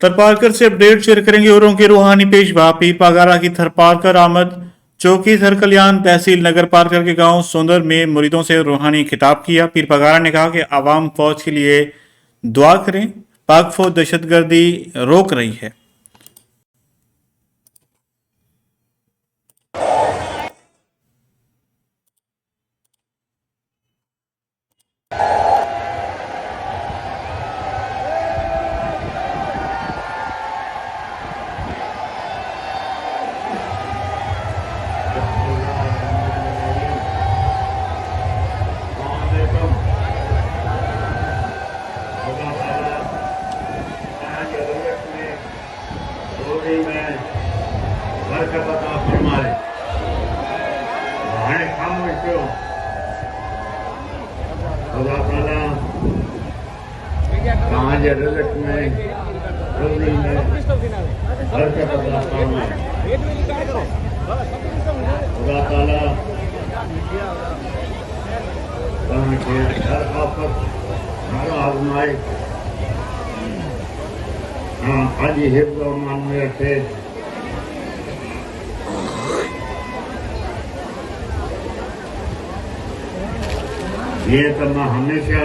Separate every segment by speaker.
Speaker 1: थरपारकर से update share करेंगे औरों के रूहानी पेशवा पीर पागारा की थरपारकर आमद। चौकी थरकल्याण तहसील नगर पारकर के गांव सोंदर में मुरीदों से रूहानी खिताब किया। पीर पागारा ने कहा कि आवाम फौज के लिए दुआ करें, पाक फौज दहशतगर्दी रोक रही है।
Speaker 2: में बरकत अता फरमाए। हाणे ख़ामोश थियो। खुदा ताला तव्हांजे रिज़्क़ में, रोज़ी में बरकत अता फरमाए। खुदा ताला तव्हांखे हर आफ़त हर आज़माए हाजी हिफ्ज़ और मान में रखे। ये तो मां हमेशा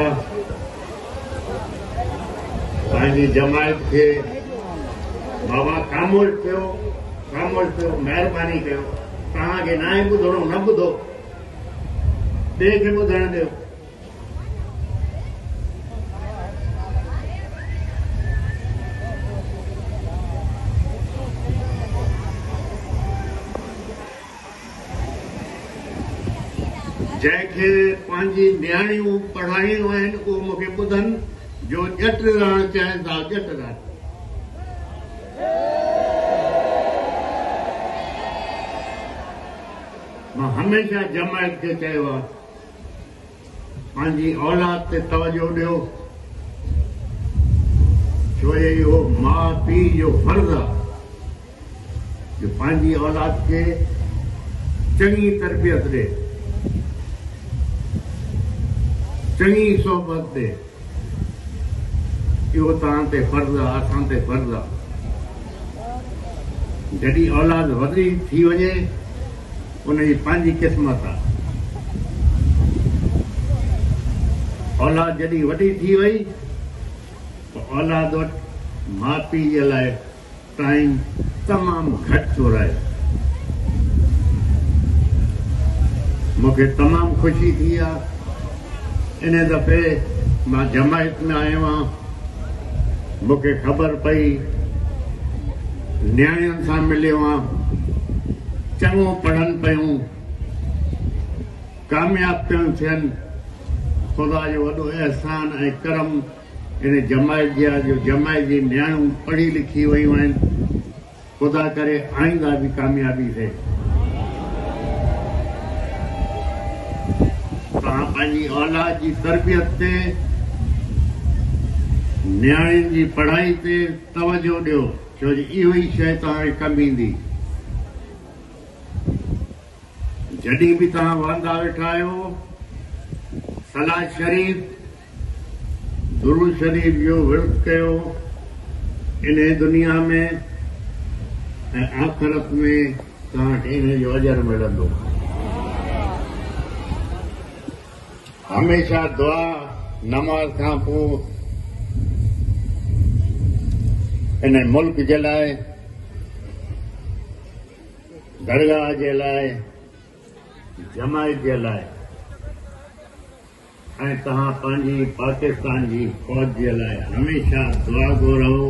Speaker 2: पंहिंजी जमायत के बाबा खामोश थियो, महिरबानी कयो। तव्हांखे ना ही ॿुधणो न ॿुधो, ॿिए खे ॿुधण ॾियो। जंहिंखे पंहिंजी नियाणियूं पढ़ाइणियूं आहिनि उहो मूंखे ॿुधनि, जो ॼट रहणु चाहिनि था ॼट रहनि। मां हमेशा जमायत खे चयो आहे पंहिंजी औलाद ते तवजो ॾियो, छो इहो माउ पीउ जो फर्ज़ आहे जो पंहिंजी औलाद खे चङी तरबियत ॾे, चङी सोबत ॾे। इहो तव्हां ते फर्ज़ आहे, असां ते फर्ज़ आहे। जॾहिं औलाद वॾी थी वञे उनजी पंहिंजी क़िस्मत आहे। औलाद जॾहिं वॾी थी वई त औलाद वटि माउ पीउ जे लाइ टाइम तमामु घटि थो रहे। मूंखे तमामु ख़ुशी थी आहे इन दफ़े मां जमायत में आयो आहियां। मूंखे ख़बर पई नियाणियुनि सां मिलियो आहियां, चङो पढ़नि पियूं, कामयाब पियूं थियनि। ख़ुदा जो वॾो अहसान ऐं करम इन जमायत जी आहे जो जमायत जी नियाणियूं पढ़ी लिखी वयूं आहिनि। ख़ुदा करे आईंदा बि कामयाबी थिए। तव्हां पंहिंजी औलाद जी तरबियत ते, नियाणियुनि जी पढ़ाई ते तवजो ॾियो, छो जो इहो ई शइ तव्हांखे कमु ईंदी। जॾहिं बि तव्हां वांदा वेठा आहियो, सलाह शरीफ़, दुरूद शरीफ़ जो विर्द कयो। इन दुनिया में ऐं आख़िरत में तव्हांखे इन जो अजर मिलंदो। हमेशा दुआ नमाज़ खां पोइ इन मुल्क जे लाइ, दरगाह जे लाइ, जमायत जे लाइ ऐं तव्हां पंहिंजी पाकिस्तान जी फौज जे लाइ हमेशा दुआ गो रहो।